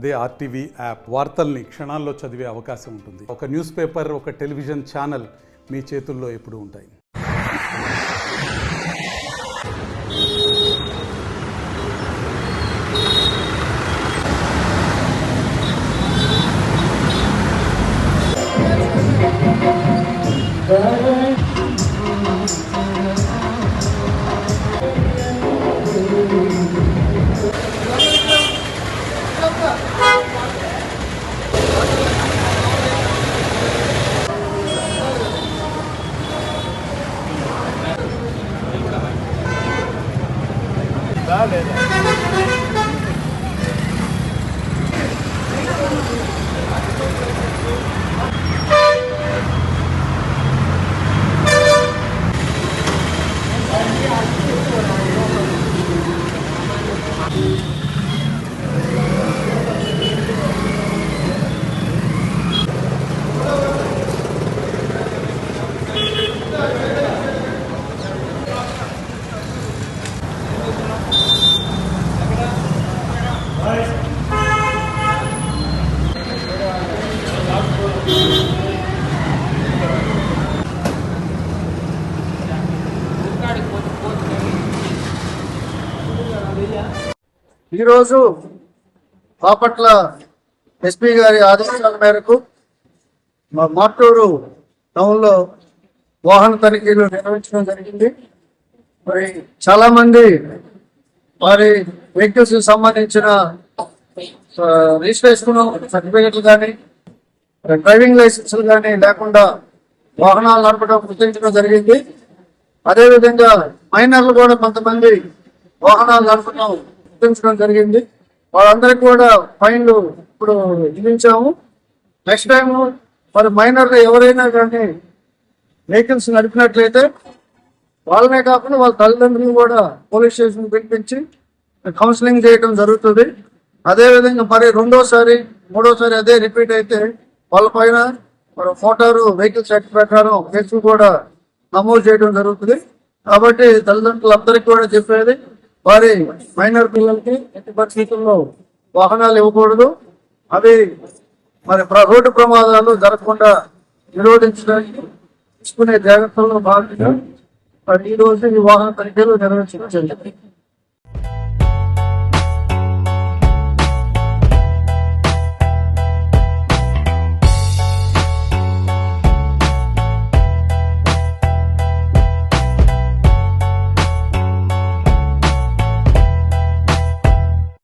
అదే RTV app వార్తల్ని క్షణాల్లో చదివే అవకాశం ఉంటుంది. ఒక న్యూస్ పేపర్, ఒక టెలివిజన్ ఛానల్ మీ చేతుల్లో ఎప్పుడూ ఉంటాయి. ఈరోజు బాపట్ల ఎస్పీ గారి ఆదేశాల మేరకు మార్టూరు టౌన్లో వాహన తనిఖీలు నిర్వహించడం జరిగింది. మరి చాలా మంది వారి వెహికల్స్ సంబంధించిన రిజిస్ట్రేషన్ సర్టిఫికెట్లు కానీ డ్రైవింగ్ లైసెన్సులు కానీ లేకుండా వాహనాలు నడపడం గుర్తించడం జరిగింది. అదేవిధంగా మైనర్లు కూడా కొంతమంది వాహనాలు నడపడం గుర్తించడం జరిగింది. వాళ్ళందరికీ కూడా ఫైన్లు ఇప్పుడు విధించాము. నెక్స్ట్ టైం మరి మైనర్లు ఎవరైనా కానీ వెహికల్స్ నడిపినట్లయితే వాళ్ళనే కాకుండా వాళ్ళ తల్లిదండ్రులను కూడా పోలీస్ స్టేషన్ పిలిపించి కౌన్సిలింగ్ చేయడం జరుగుతుంది. అదేవిధంగా మరి రెండోసారి మూడోసారి అదే రిపీట్ అయితే వాళ్ళ పైన మరి మోటారు వెహికల్స్ యాక్ట్ ప్రకారం కేసులు కూడా నమోదు చేయడం జరుగుతుంది. కాబట్టి తల్లిదండ్రులందరికీ కూడా చెప్పేది, వారి మైనర్ పిల్లలకి ఎట్టి పరిస్థితుల్లో వాహనాలు ఇవ్వకూడదు. అవి మరి రోడ్డు ప్రమాదాలు జరగకుండా నిరోధించడానికి తీసుకునే జాగ్రత్తల్లో భాగంగా మరి ఈ రోజు ఈ వాహన తనిఖీలు నిర్వహించడం జరిగింది.